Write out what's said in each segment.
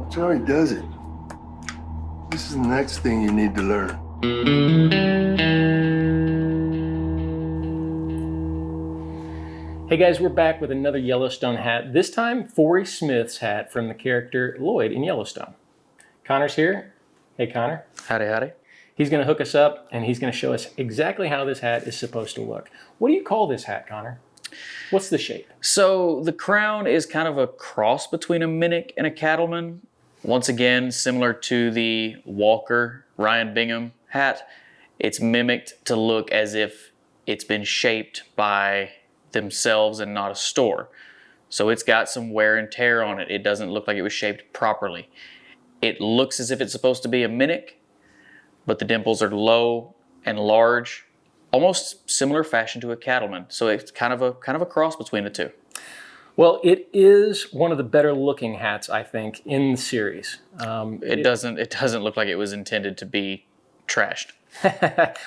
Watch how he does it. This is the next thing you need to learn. Hey guys, we're back with another Yellowstone hat. This time, Forey Smith's hat from the character Lloyd in Yellowstone. Connor's here. Hey Connor. Howdy, howdy. He's going to hook us up and he's going to show us exactly how this hat is supposed to look. What do you call this hat, Connor? What's the shape? So the crown is kind of a cross between a Minnick and a cattleman. Once again, similar to the Walker Ryan Bingham hat, it's mimicked to look as if it's been shaped by themselves and not a store. So it's got some wear and tear on it. It doesn't look like it was shaped properly. It looks as if it's supposed to be a Minnick, but the dimples are low and large, almost similar fashion to a cattleman. So it's kind of a cross between the two. Well, it is one of the better looking hats, I think, in the series. It doesn't look like it was intended to be trashed.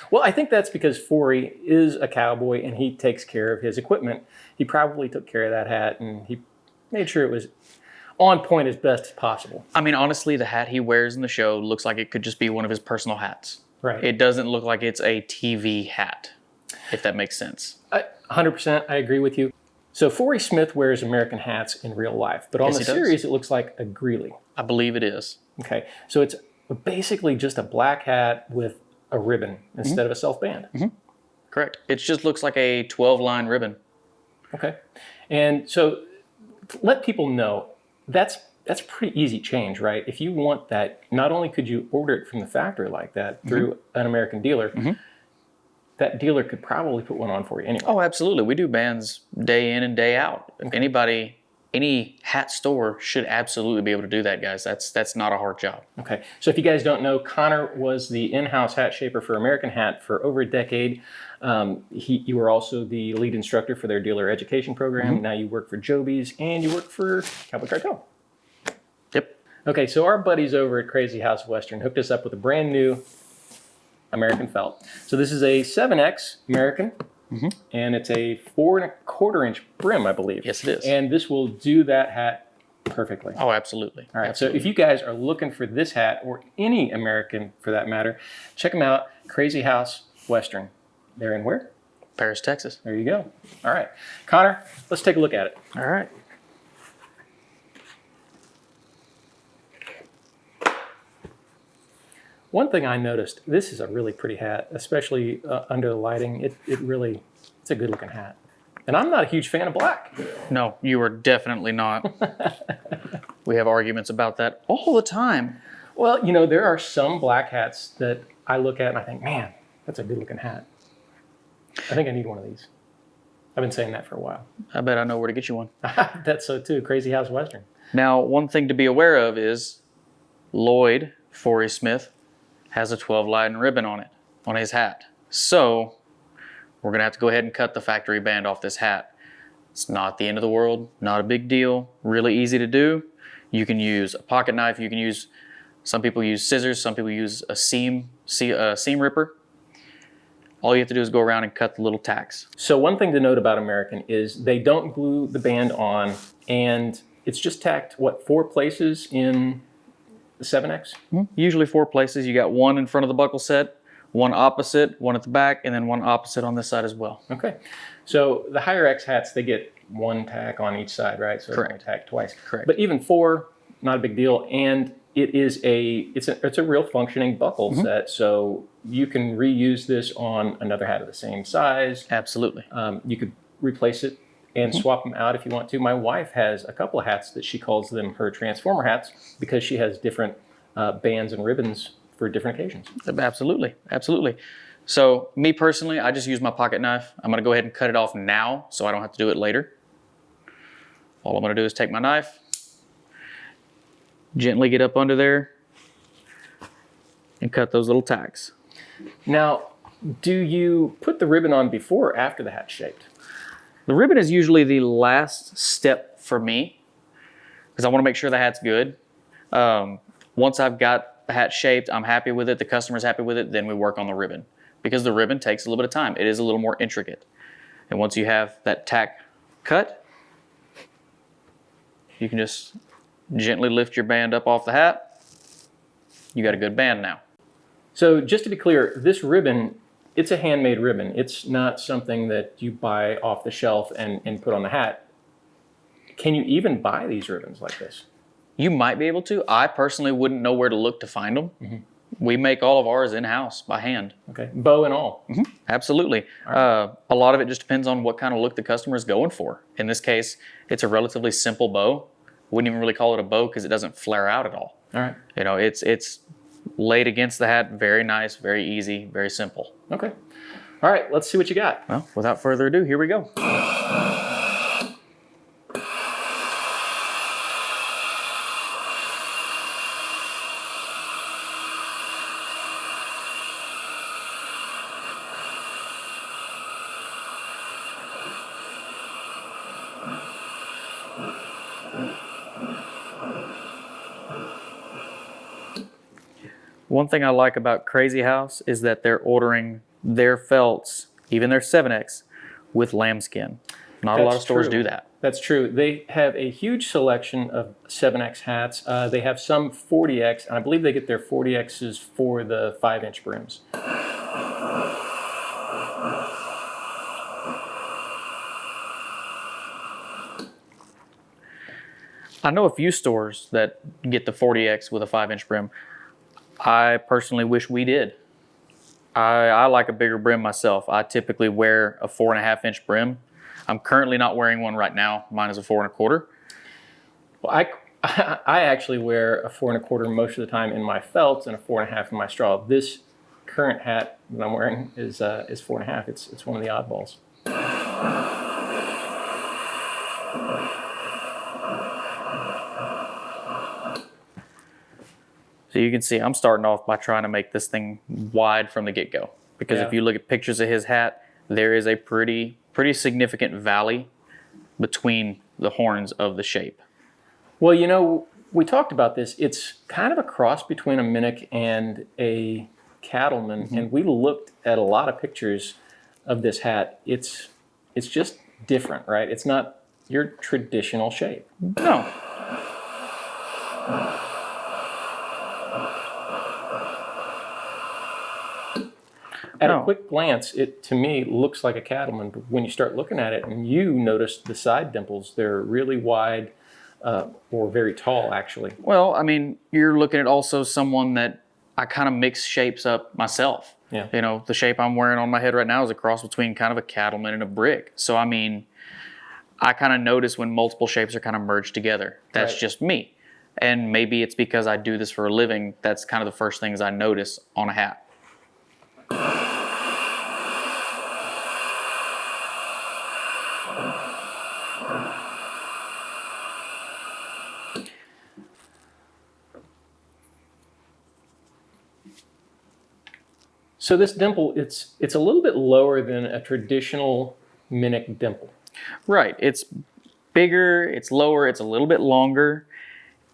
Well, I think that's because Forey is a cowboy and he takes care of his equipment. He probably took care of that hat and he made sure it was on point as best as possible. I mean, honestly, the hat he wears in the show looks like it could just be one of his personal hats. Right. It doesn't look like it's a TV hat, if that makes sense. 100%, I agree with you. So Forey Smith wears American hats in real life, but on Yes, the he does. series, it looks like a Greeley. I believe it is. Okay, so it's basically just a black hat with a ribbon instead of a self-band. Correct. It just looks like a 12-line ribbon. Okay, and so let people know that's a pretty easy change, right? If you want that, not only could you order it from the factory like that through an American dealer, that dealer could probably put one on for you anyway. Oh, absolutely. We do bands day in and day out. Anybody, any hat store should absolutely be able to do that, guys. That's not a hard job. Okay, so if you guys don't know, Connor was the in-house hat shaper for American Hat for over a decade. You were also the lead instructor for their dealer education program. Now you work for Joby's and you work for Cowboy Cartel. Yep. Okay, so our buddies over at Crazy House Western hooked us up with a brand new American felt. So this is a 7X American, and it's a 4¼ inch brim, I believe. Yes, it is. And this will do that hat perfectly. Oh, absolutely. All right, Absolutely. so if you guys are looking for this hat, or any American for that matter, check them out, Crazy House Western. They're in where? Paris, Texas. There you go. All right. Connor, let's take a look at it. All right. One thing I noticed, this is a really pretty hat, especially under the lighting. It's a good looking hat. And I'm not a huge fan of black. No, you are definitely not. We have arguments about that all the time. Well, there are some black hats that I look at and I think, man, that's a good looking hat. I think I need one of these. I've been saying that for a while. I bet I know where to get you one. That's so too, Crazy House Western. Now, one thing to be aware of is Lloyd, Forey Smith, has a 12-line ribbon on it, on his hat. So we're gonna have to go ahead and cut the factory band off this hat. It's not the end of the world, not a big deal, really easy to do. You can use a pocket knife, some people use scissors, some people use a seam ripper. All you have to do is go around and cut the little tacks. So one thing to note about American is they don't glue the band on, and it's just tacked, 4 places in the 7X? Usually 4 places. You got one in front of the buckle set, one opposite, one at the back, and then one opposite on this side as well. Okay. So the higher X hats, they get 1 tack on each side, right? So Correct. it's only tacked twice. Correct. But even 4, not a big deal. And it's a real functioning buckle set. So you can reuse this on another hat of the same size. Absolutely. You could replace it and swap them out if you want to. My wife has a couple of hats that she calls them her transformer hats because she has different bands and ribbons for different occasions. Absolutely. Absolutely. So me personally, I just use my pocket knife. I'm going to go ahead and cut it off now so I don't have to do it later. All I'm going to do is take my knife, gently get up under there, and cut those little tacks. Now, do you put the ribbon on before or after the hat's shaped? The ribbon is usually the last step for me because I want to make sure the hat's good. Once I've got the hat shaped, I'm happy with it, the customer's happy with it, then we work on the ribbon. Because the ribbon takes a little bit of time. It is a little more intricate. And once you have that tack cut, you can just gently lift your band up off the hat. You got a good band now. So just to be clear, this ribbon, it's a handmade ribbon. It's not something that you buy off the shelf and put on the hat. Can you even buy these ribbons like this? You might be able to. I personally wouldn't know where to look to find them. We make all of ours in-house by hand. Okay, bow and all. Absolutely. A lot of it just depends on what kind of look the customer is going for. In this case, it's a relatively simple bow. Wouldn't even really call it a bow because it doesn't flare out at all. All right. You know, it's laid against the hat, very nice, very easy, very simple. Okay. All right, let's see what you got. Well, without further ado, here we go. One thing I like about Crazy House is that they're ordering their felts, even their 7X, with lambskin. Not a lot of stores do that. That's true. They have a huge selection of 7X hats. They have some 40X, and I believe they get their 40Xs for the 5-inch brims. I know a few stores that get the 40X with a 5-inch brim. I personally wish we did. I like a bigger brim myself. I typically wear a 4.5-inch brim. I'm currently not wearing one right now. Mine is a 4.25. Well, I actually wear a 4.25 most of the time in my felts and a 4.5 in my straw. This current hat that I'm wearing is 4.5. It's one of the oddballs. So you can see I'm starting off by trying to make this thing wide from the get-go. Because if you look at pictures of his hat, there is a pretty significant valley between the horns of the shape. Well, you know, we talked about this. It's kind of a cross between a minick and a cattleman, and we looked at a lot of pictures of this hat. It's just different, right? It's not your traditional shape. No. At a quick glance, it to me looks like a cattleman, but when you start looking at it and you notice the side dimples, they're really wide or very tall, actually. Well, I mean, you're looking at also someone that I kind of mix shapes up myself. Yeah. You know, the shape I'm wearing on my head right now is a cross between kind of a cattleman and a brick. So, I mean, I kind of notice when multiple shapes are kind of merged together. That's just me. And maybe it's because I do this for a living. That's kind of the first things I notice on a hat. So this dimple, it's a little bit lower than a traditional minick dimple. Right. It's bigger, it's lower, it's a little bit longer.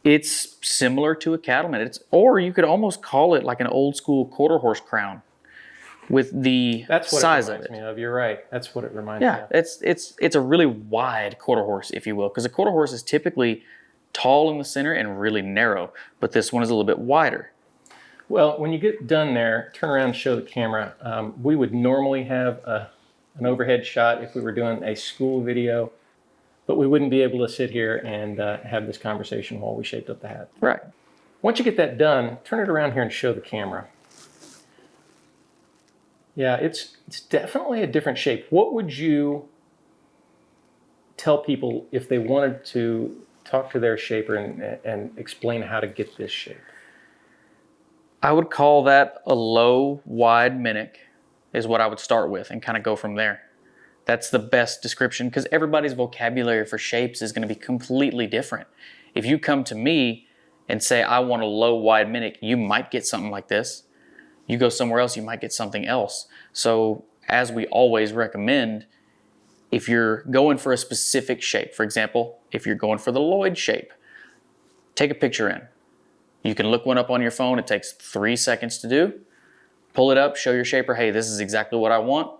It's similar to a cattleman. Or you could almost call it like an old school quarter horse crown with the size of it. That's what it reminds me of. You're right. That's what it reminds me of. It's a really wide quarter horse, if you will, because a quarter horse is typically tall in the center and really narrow, but this one is a little bit wider. Well, when you get done there, turn around and show the camera. We would normally have an overhead shot if we were doing a school video, but we wouldn't be able to sit here and have this conversation while we shaped up the hat. Right. Once you get that done, turn it around here and show the camera. Yeah, it's definitely a different shape. What would you tell people if they wanted to talk to their shaper and explain how to get this shape? I would call that a low, wide minick is what I would start with and kind of go from there. That's the best description because everybody's vocabulary for shapes is going to be completely different. If you come to me and say, I want a low, wide minick, you might get something like this. You go somewhere else, you might get something else. So as we always recommend, if you're going for a specific shape, for example, if you're going for the Lloyd shape, take a picture in. You can look one up on your phone. It takes 3 seconds to do. Pull it up, show your shaper, hey, this is exactly what I want.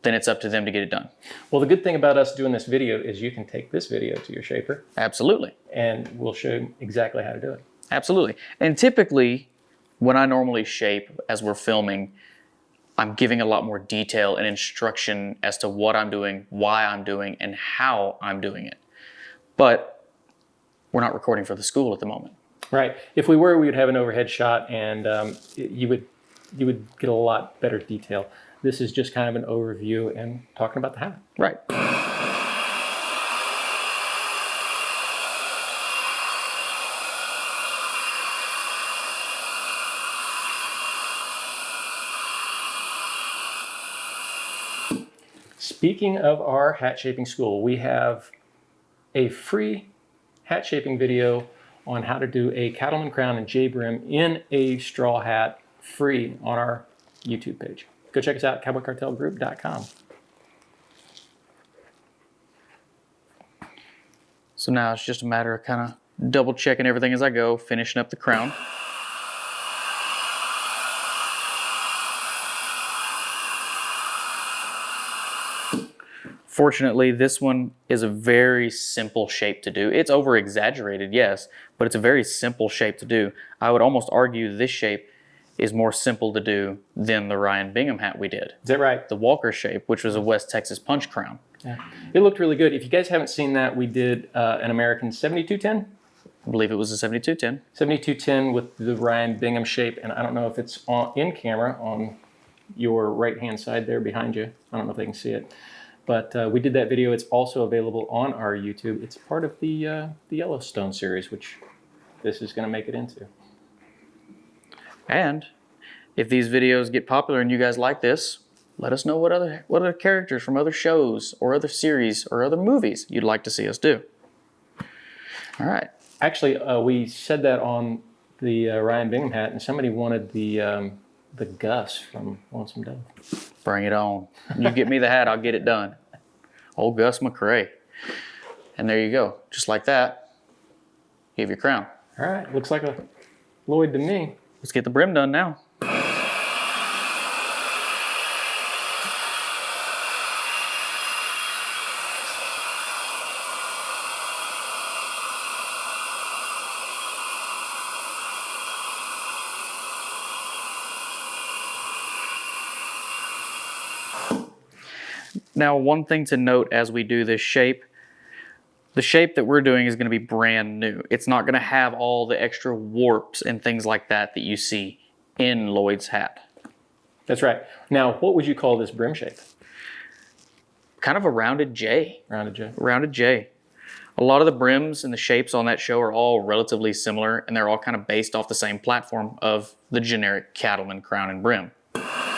then it's up to them to get it done. Well, the good thing about us doing this video is you can take this video to your shaper Absolutely. and we'll show you exactly how to do it. Absolutely. And typically, when I normally shape as we're filming, I'm giving a lot more detail and instruction as to what I'm doing, why I'm doing, and how I'm doing it. But we're not recording for the school at the moment. Right. If we were, we would have an overhead shot, and you would get a lot better detail. This is just kind of an overview and talking about the hat. Right. Speaking of our hat shaping school, we have a free hat shaping video on how to do a cattleman crown and J-brim in a straw hat, free on our YouTube page. Go check us out, cowboycartelgroup.com. So now it's just a matter of kind of double checking everything as I go, finishing up the crown. Fortunately, this one is a very simple shape to do. It's over exaggerated, yes, but it's a very simple shape to do. I would almost argue this shape is more simple to do than the Ryan Bingham hat we did. Is that right? The Walker shape, which was a West Texas punch crown. Yeah. It looked really good. If you guys haven't seen that, we did an American 7210. I believe it was a 7210. 7210 with the Ryan Bingham shape, and I don't know if it's in camera on your right-hand side there behind you. I don't know if they can see it. But we did that video. It's also available on our YouTube. It's part of the Yellowstone series, which this is going to make it into. And if these videos get popular and you guys like this, let us know what other characters from other shows or other series or other movies you'd like to see us do. All right. Actually, we said that on the Ryan Bingham hat, and somebody wanted the Gus from Lonesome Dove. Bring it on. You get me the hat, I'll get it done. Old Gus McCrae. And there you go. Just like that, you have your crown. All right. Looks like a Lloyd to me. Let's get the brim done now. Now, one thing to note as we do this shape, the shape that we're doing is going to be brand new. It's not going to have all the extra warps and things like that that you see in Lloyd's hat. That's right. Now, what would you call this brim shape? Kind of a rounded J. Rounded J. Rounded J. A lot of the brims and the shapes on that show are all relatively similar, and they're all kind of based off the same platform of the generic cattleman crown and brim.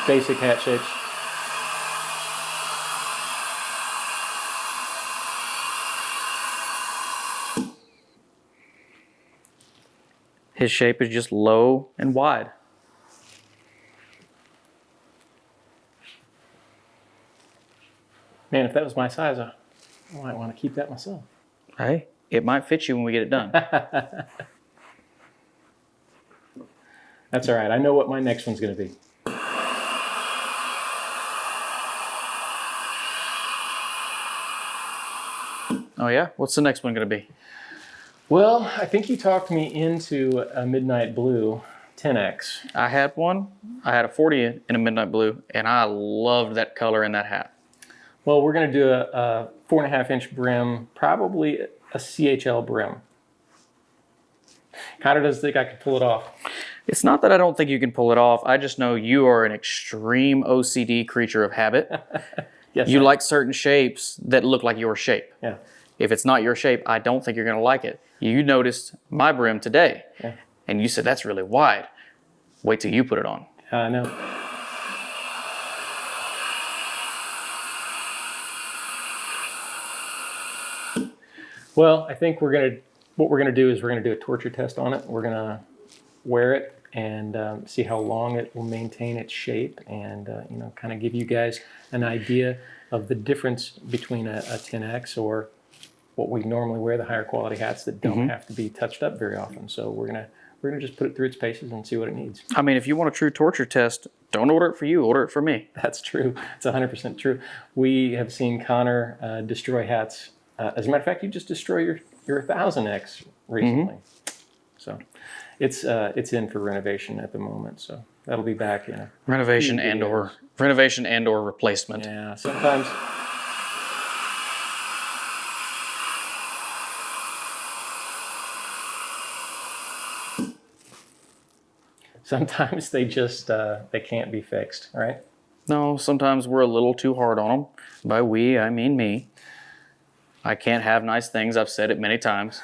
Basic hat shapes. His shape is just low and wide. Man, if that was my size, I might want to keep that myself. Hey, it might fit you when we get it done. That's all right. I know what my next one's going to be. Oh yeah? What's the next one going to be? Well, I think you talked me into a midnight blue 10X. I had one. I had a 40 in a midnight blue, and I loved that color in that hat. Well, we're going to do a 4.5-inch brim, probably a CHL brim. Connor doesn't think I could pull it off. It's not that I don't think you can pull it off. I just know you are an extreme OCD creature of habit. Yes, You like certain shapes that look like your shape. Yeah. If it's not your shape, I don't think you're going to like it. You noticed my brim today, Yeah. and you said, that's really wide. Wait till you put it on. I know. Well, I think what we're gonna do is we're gonna do a torture test on it. We're gonna wear it and see how long it will maintain its shape, and kind of give you guys an idea of the difference between a 10X or what we normally wear, the higher quality hats that don't have to be touched up very often. So we're we're gonna just put it through its paces and see what it needs. I mean, if you want a true torture test, don't order it for you, order it for me. That's true. It's 100% true. We have seen Conor destroy hats. As a matter of fact, you just destroyed your 1000X recently. So it's in for renovation at the moment. So that'll be back in Renovation and or replacement. Yeah, sometimes they just they can't be fixed, right? No, sometimes we're a little too hard on them. By we, I mean me. I can't have nice things. I've said it many times.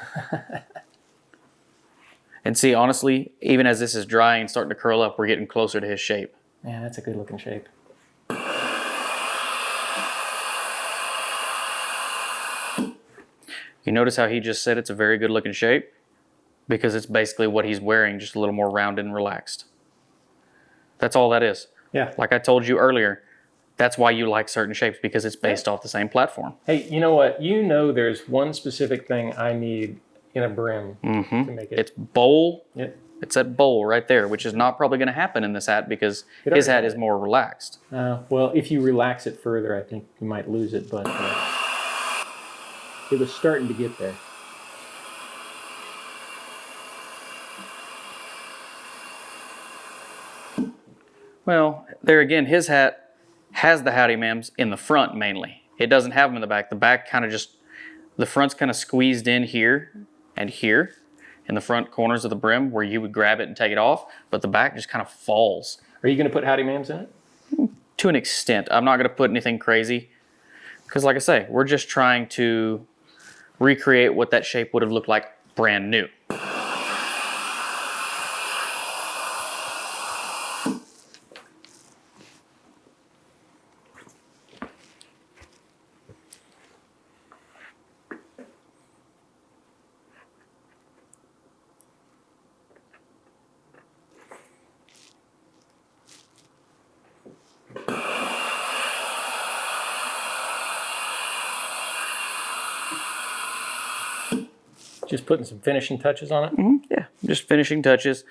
And see, honestly, even as this is drying and starting to curl up, we're getting closer to his shape. Yeah, that's a good looking shape. You notice how he just said it's a very good looking shape? Because it's basically what he's wearing, just a little more rounded and relaxed. That's all that is. Yeah. Like I told you earlier, that's why you like certain shapes, because it's based off the same platform. Hey, you know what? You know there's one specific thing I need in a brim to make it. It's bowl. Yep. It's that bowl right there, which is not probably going to happen in this hat because his hat is more relaxed. Well, if you relax it further, I think you might lose it, but it was starting to get there. Well, there again, his hat has the howdy ma'ams in the front mainly. It doesn't have them in the back. The back kind of just, the front's kind of squeezed in here and here in the front corners of the brim where you would grab it and take it off, but the back just kind of falls. Are you going to put howdy ma'ams in it? To an extent. I'm not going to put anything crazy because like I say, we're just trying to recreate what that shape would have looked like brand new. Just putting some finishing touches on it? Yeah, just finishing touches,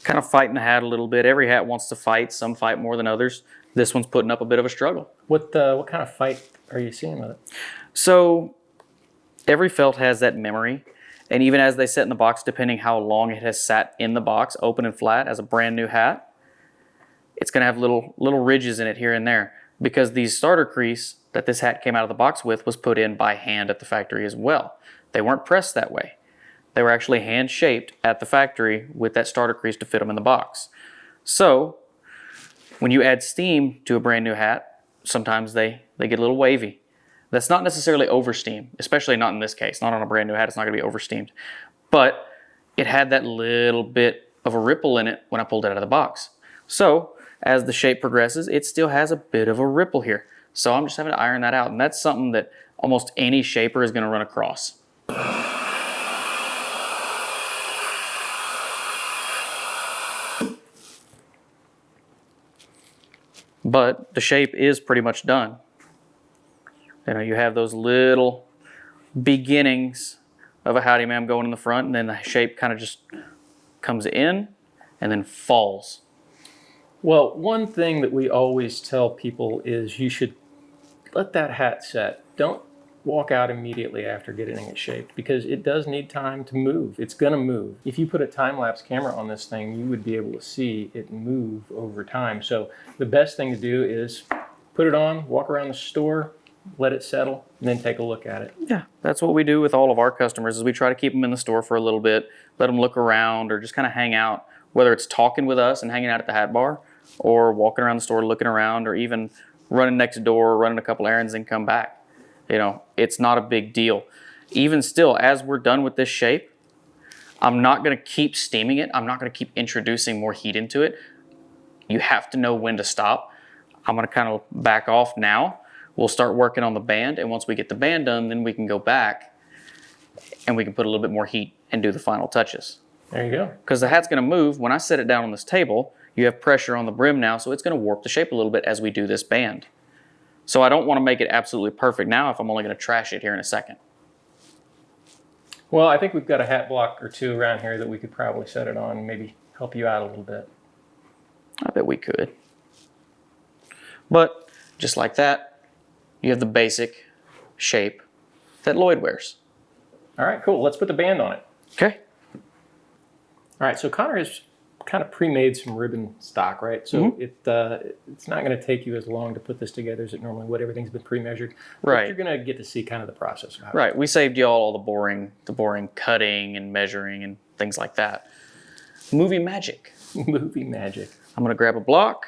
kind of fighting the hat a little bit. Every hat wants to fight. Some fight more than others. This one's putting up a bit of a struggle. What kind of fight are you seeing with it? So every felt has that memory. And even as they sit in the box, depending how long it has sat in the box, open and flat as a brand new hat, it's going to have little ridges in it here and there. Because the starter crease that this hat came out of the box with was put in by hand at the factory as well. They weren't pressed that way. They were actually hand shaped at the factory with that starter crease to fit them in the box. So when you add steam to a brand new hat, sometimes they get a little wavy. That's not necessarily over steam, especially not in this case. Not on a brand new hat, it's not going to be over steamed. But it had that little bit of a ripple in it when I pulled it out of the box. So as the shape progresses, it still has a bit of a ripple here. So I'm just having to iron that out. And that's something that almost any shaper is going to run across. But the shape is pretty much done. You know, you have those little beginnings of a howdy ma'am going in the front, and then the shape kind of just comes in and then falls. Well, one thing that we always tell people is you should let that hat set. Don't walk out immediately after getting it shaped because it does need time to move. It's going to move. If you put a time-lapse camera on this thing, you would be able to see it move over time. So the best thing to do is put it on, walk around the store, let it settle, and then take a look at it. Yeah, that's what we do with all of our customers is we try to keep them in the store for a little bit, let them look around or just kind of hang out, whether it's talking with us and hanging out at the hat bar or walking around the store looking around or even running next door, running a couple errands and come back. You know, it's not a big deal. Even still, as we're done with this shape, I'm not going to keep steaming it. I'm not going to keep introducing more heat into it. You have to know when to stop. I'm going to kind of back off now. We'll start working on the band, and once we get the band done, then we can go back and we can put a little bit more heat and do the final touches. There you go. Because the hat's going to move. When I set it down on this table, you have pressure on the brim now, so it's going to warp the shape a little bit as we do this band. So I don't want to make it absolutely perfect now if I'm only going to trash it here in a second. Well, I think we've got a hat block or two around here that we could probably set it on and maybe help you out a little bit. I bet we could. But just like that, you have the basic shape that Lloyd wears. All right, cool. Let's put the band on it. Okay. All right, so Conor has kind of pre-made some ribbon stock, right? So it's not going to take you as long to put this together as it normally would. Everything's been pre-measured. Right. But you're going to get to see kind of the process of how Right. We saved y'all all the boring cutting and measuring and things like that. Movie magic. movie magic. I'm going to grab a block.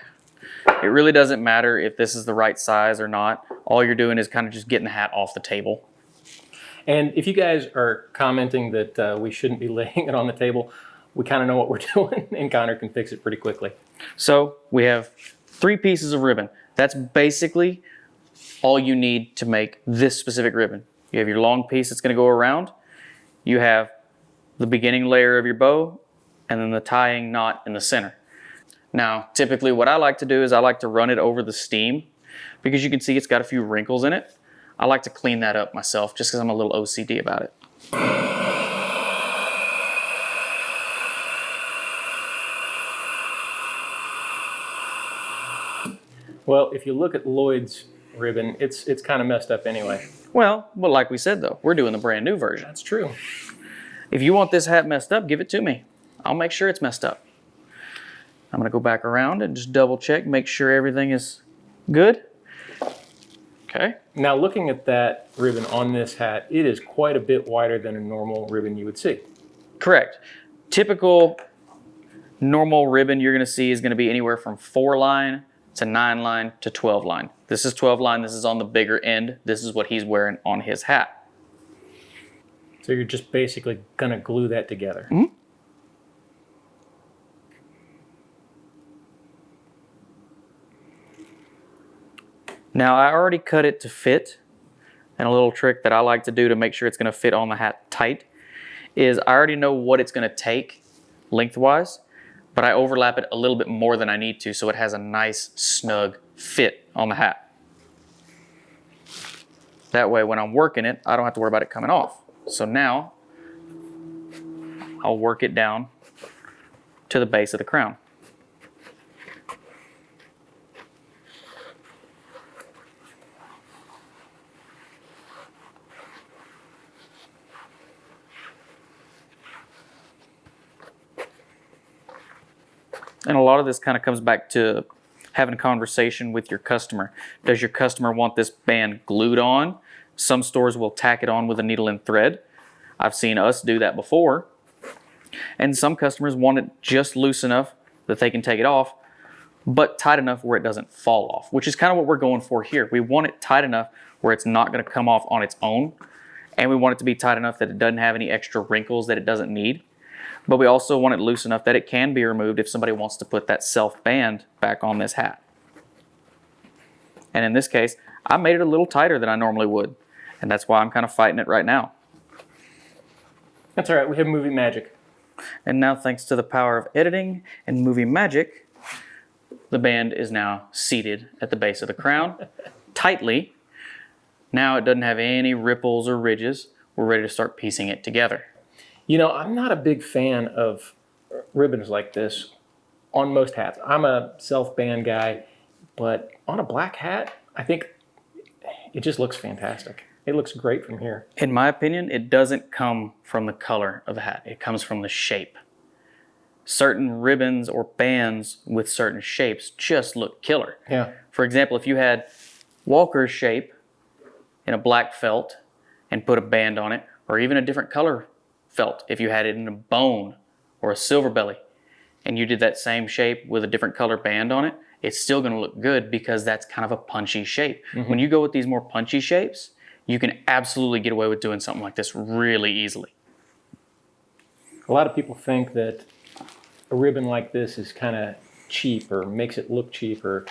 It really doesn't matter if this is the right size or not. All you're doing is kind of just getting the hat off the table. And if you guys are commenting that we shouldn't be laying it on the table, we kind of know what we're doing, and Conor can fix it pretty quickly. So we have 3 pieces of ribbon. That's basically all you need to make this specific ribbon. You have your long piece that's going to go around. You have the beginning layer of your bow, and then the tying knot in the center. Now, typically what I like to do is I like to run it over the steam, because you can see it's got a few wrinkles in it. I like to clean that up myself just because I'm a little OCD about it. Well, if you look at Lloyd's ribbon, it's kind of messed up anyway. Well, but like we said though, we're doing the brand new version. That's true. If you want this hat messed up, give it to me. I'll make sure it's messed up. I'm gonna go back around and just double check, make sure everything is good. Okay. Now looking at that ribbon on this hat, it is quite a bit wider than a normal ribbon you would see. Correct. Typical normal ribbon you're gonna see is gonna be anywhere from 4 line to 9 line to 12 line. This is 12 line, this is on the bigger end. This is what he's wearing on his hat. So you're just basically gonna glue that together. Mm-hmm. Now I already cut it to fit, and a little trick that I like to do to make sure it's gonna fit on the hat tight is I already know what it's gonna take lengthwise, but I overlap it a little bit more than I need to so it has a nice snug fit on the hat. That way when I'm working it, I don't have to worry about it coming off. So now I'll work it down to the base of the crown. And a lot of this kind of comes back to having a conversation with your customer. Does your customer want this band glued on? Some stores will tack it on with a needle and thread. I've seen us do that before. And some customers want it just loose enough that they can take it off, but tight enough where it doesn't fall off, which is kind of what we're going for here. We want it tight enough where it's not going to come off on its own, and we want it to be tight enough that it doesn't have any extra wrinkles that it doesn't need. But we also want it loose enough that it can be removed if somebody wants to put that self band back on this hat. And in this case, I made it a little tighter than I normally would. And that's why I'm kind of fighting it right now. That's all right, we have movie magic. And now, thanks to the power of editing and movie magic, the band is now seated at the base of the crown, tightly. Now it doesn't have any ripples or ridges. We're ready to start piecing it together. You know, I'm not a big fan of ribbons like this on most hats. I'm a self-band guy, but on a black hat, I think it just looks fantastic. It looks great from here. In my opinion, it doesn't come from the color of the hat. It comes from the shape. Certain ribbons or bands with certain shapes just look killer. Yeah. For example, if you had Walker's shape in a black felt and put a band on it, or even a different color felt, if you had it in a bone or a silver belly and you did that same shape with a different color band on it, it's still going to look good because that's kind of a punchy shape. Mm-hmm. When you go with these more punchy shapes, you can absolutely get away with doing something like this really easily. A lot of people think that a ribbon like this is kind of cheap or makes it look cheap, or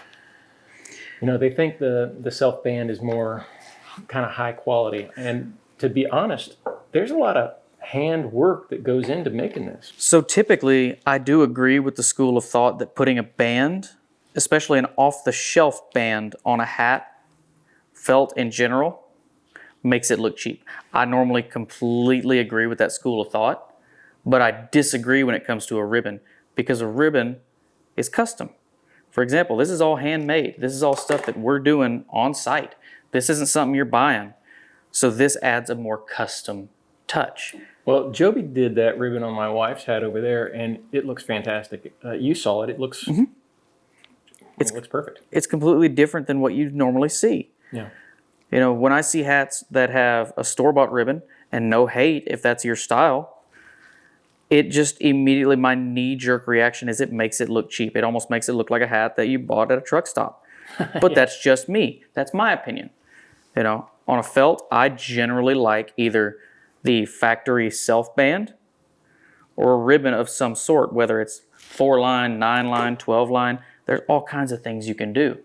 you know, they think the self band is more kind of high quality. And to be honest, there's a lot of hand work that goes into making this. So typically, I do agree with the school of thought that putting a band, especially an off-the-shelf band on a hat, felt in general, makes it look cheap. I normally completely agree with that school of thought, but I disagree when it comes to a ribbon because a ribbon is custom. For example, this is all handmade. This is all stuff that we're doing on site. This isn't something you're buying. So this adds a more custom touch. Well, Joby did that ribbon on my wife's hat over there, and it looks fantastic. You saw it. It looks, it looks perfect. It's completely different than what you normally see. Yeah. You know, when I see hats that have a store-bought ribbon, and no hate if that's your style, it just immediately, my knee-jerk reaction is it makes it look cheap. It almost makes it look like a hat that you bought at a truck stop. But that's just me. That's my opinion. You know, on a felt, I generally like either the factory self-band or a ribbon of some sort, whether it's 4-line, 9-line, 12-line. There's all kinds of things you can do.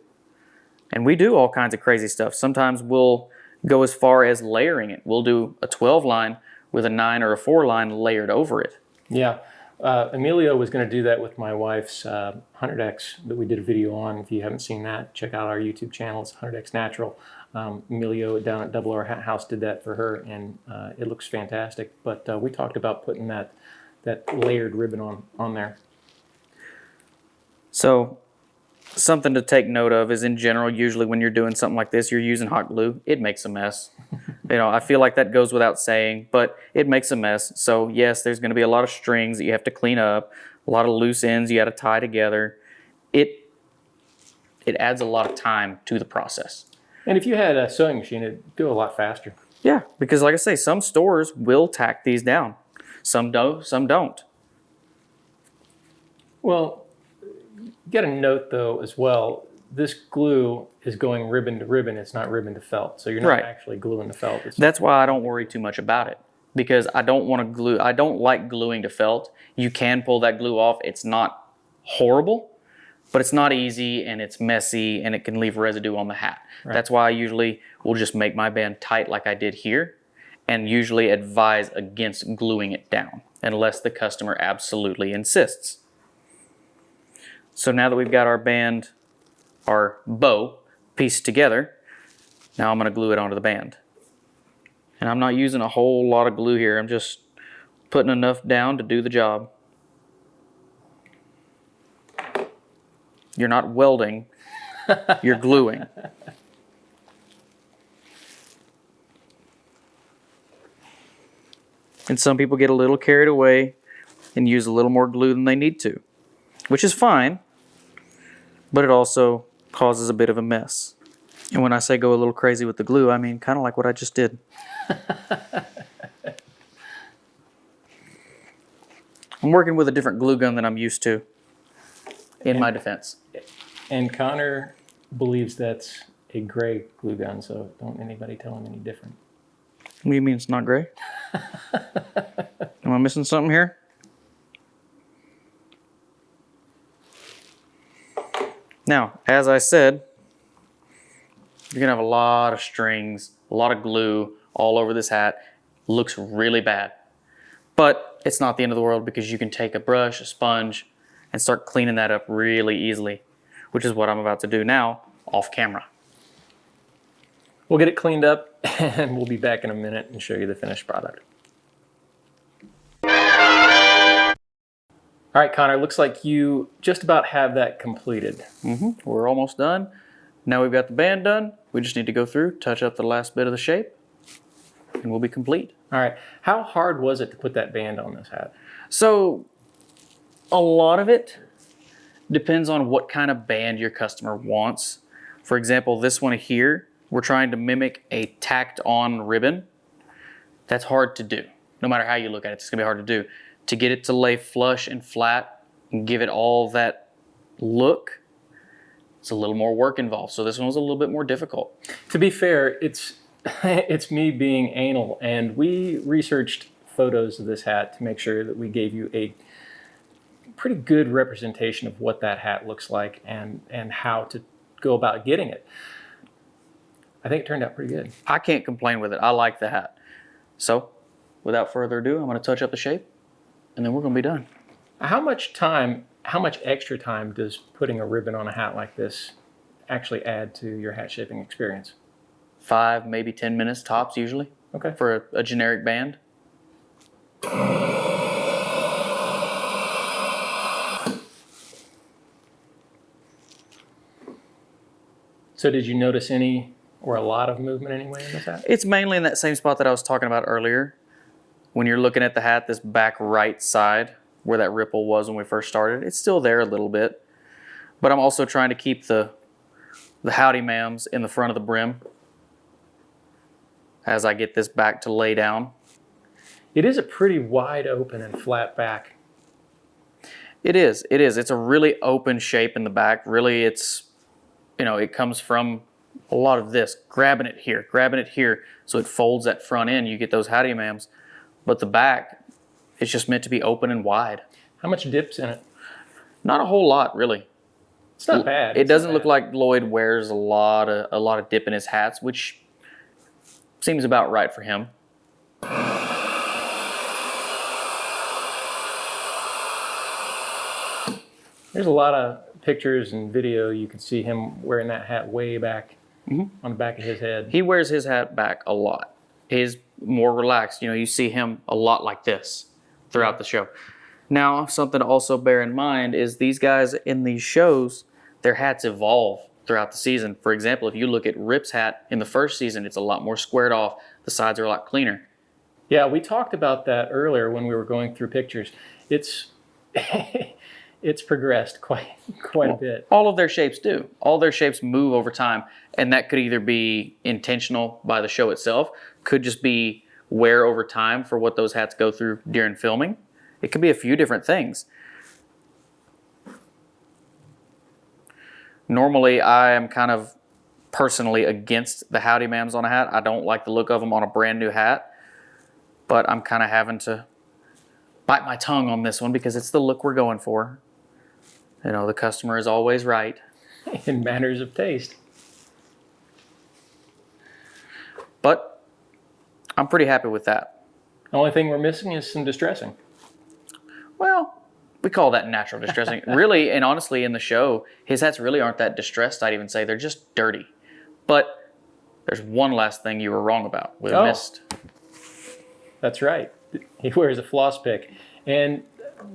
And we do all kinds of crazy stuff. Sometimes we'll go as far as layering it. We'll do a 12-line with a 9 or a 4-line layered over it. Yeah. Emilio was going to do that with my wife's 100X that we did a video on. If you haven't seen that, check out our YouTube channel. It's 100X Natural. Emilio down at Double R Hat House did that for her, and it looks fantastic. But we talked about putting that layered ribbon on there. So something to take note of is in general, usually when you're doing something like this, you're using hot glue. It makes a mess. You know, I feel like that goes without saying, but it makes a mess. So yes, there's going to be a lot of strings that you have to clean up, a lot of loose ends you got to tie together. It adds a lot of time to the process. And if you had a sewing machine, it'd go a lot faster. Yeah, because like I say, some stores will tack these down. Some do, some don't. Well, you got to note though as well, this glue is going ribbon to ribbon. It's not ribbon to felt. So you're not Right. actually gluing the felt. That's why I don't worry too much about it, because I don't want to glue. I don't like gluing to felt. You can pull that glue off. It's not horrible, but it's not easy and it's messy and it can leave residue on the hat. Right. That's why I usually will just make my band tight like I did here, and usually advise against gluing it down unless the customer absolutely insists. So now that we've got our band, our bow pieced together, now I'm going to glue it onto the band. And I'm not using a whole lot of glue here. I'm just putting enough down to do the job. You're not welding, you're gluing. And some people get a little carried away and use a little more glue than they need to, which is fine, but it also causes a bit of a mess. And when I say go a little crazy with the glue, I mean kind of like what I just did. I'm working with a different glue gun than I'm used to, in my defense. And Connor believes that's a gray glue gun, so don't anybody tell him any different. What do you mean it's not gray? Am I missing something here? Now, as I said, you're gonna have a lot of strings, a lot of glue all over this hat. Looks really bad. But it's not the end of the world, because you can take a brush, a sponge, and start cleaning that up really easily, which is what I'm about to do now off camera. We'll get it cleaned up and we'll be back in a minute and show you the finished product. All right, Connor, looks like you just about have that completed. We're almost done. Now we've got the band done. We just need to go through, touch up the last bit of the shape, and we'll be complete. All right, how hard was it to put that band on this hat? So a lot of it depends on what kind of band your customer wants. For example, this one here, we're trying to mimic a tacked on ribbon. That's hard to do. No matter how you look at it, it's gonna be hard to do. To get it to lay flush and flat and give it all that look, it's a little more work involved. So this one was a little bit more difficult. To be fair, it's me being anal, and we researched photos of this hat to make sure that we gave you a pretty good representation of what that hat looks like and how to go about getting it. I think it turned out pretty good. I can't complain with it. I like the hat. So without further ado, I'm gonna touch up the shape and then we're gonna be done. How much extra time does putting a ribbon on a hat like this actually add to your hat shaping experience? 5, maybe 10 minutes tops usually. Okay. For a generic band. So did you notice any or a lot of movement anyway in this hat? It's mainly in that same spot that I was talking about earlier. When you're looking at the hat, this back right side where that ripple was when we first started, it's still there a little bit. But I'm also trying to keep the howdy ma'ams in the front of the brim as I get this back to lay down. It is a pretty wide open and flat back. It is. It's a really open shape in the back. Really, it's, it comes from a lot of this, grabbing it here, so it folds that front end. You get those howdy ma'ams. But the back, it's just meant to be open and wide. How much dip's in it? Not a whole lot, really. It's not bad. It doesn't look like Lloyd wears a lot of dip in his hats, which seems about right for him. There's a lot of pictures and video. You can see him wearing that hat way back on the back of his head. He wears his hat back a lot. He's more relaxed. You see him a lot like this throughout the show. Now, something to also bear in mind is these guys in these shows, their hats evolve throughout the season. For example, if you look at Rip's hat in the first season, it's a lot more squared off. The sides are a lot cleaner. Yeah, we talked about that earlier when we were going through pictures. It's it's progressed quite a bit. All of their shapes do. All their shapes move over time, and that could either be intentional by the show itself, could just be wear over time for what those hats go through during filming. It could be a few different things. Normally, I am kind of personally against the howdy ma'ams on a hat. I don't like the look of them on a brand new hat, but I'm kind of having to bite my tongue on this one because it's the look we're going for. The customer is always right. In matters of taste. But I'm pretty happy with that. The only thing we're missing is some distressing. Well, we call that natural distressing. Really, and honestly, in the show, his hats really aren't that distressed, I'd even say. They're just dirty. But there's one last thing you were wrong about with a mist. That's right. He wears a floss pick. And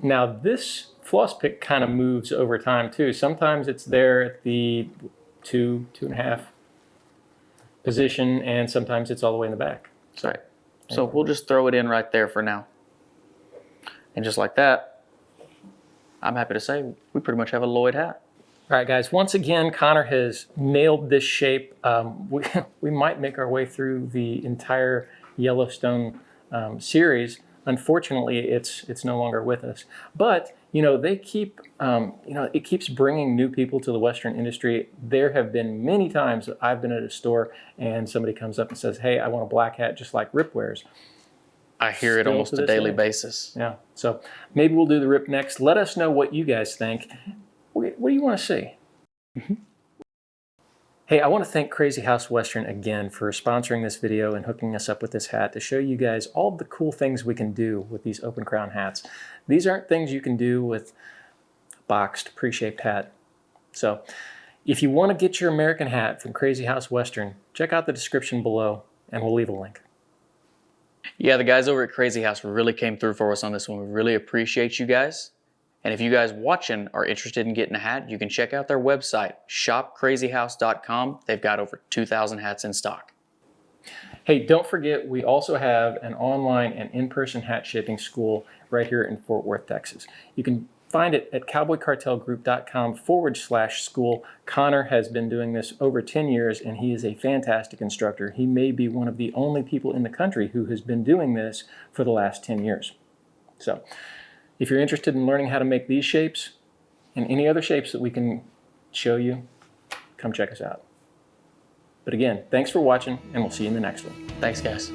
now this floss pick kind of moves over time too. Sometimes it's there at the 2.5 position, and sometimes it's all the way in the back. Right. So we'll just throw it in right there for now. And just like that, I'm happy to say we pretty much have a Lloyd hat. All right, guys. Once again, Conor has nailed this shape. We might make our way through the entire Yellowstone series. Unfortunately, it's no longer with us. But they keep it keeps bringing new people to the Western industry. There have been many times that I've been at a store and somebody comes up and says, "Hey, I want a black hat just like Rip wears." I hear it almost a daily basis. Yeah. So maybe we'll do the Rip next. Let us know what you guys think. What do you want to see? Hey, I want to thank Crazy House Western again for sponsoring this video and hooking us up with this hat to show you guys all the cool things we can do with these open crown hats. These aren't things you can do with a boxed, pre-shaped hat. So if you want to get your American hat from Crazy House Western, check out the description below and we'll leave a link. Yeah, the guys over at Crazy House really came through for us on this one. We really appreciate you guys. And if you guys watching are interested in getting a hat, you can check out their website, shopcrazyhouse.com. They've got over 2,000 hats in stock. Hey, don't forget, we also have an online and in-person hat shaping school right here in Fort Worth, Texas. You can find it at cowboycartelgroup.com/school. Conor has been doing this over 10 years, and he is a fantastic instructor. He may be one of the only people in the country who has been doing this for the last 10 years. So if you're interested in learning how to make these shapes and any other shapes that we can show you, come check us out. But again, thanks for watching, and we'll see you in the next one. Thanks, guys.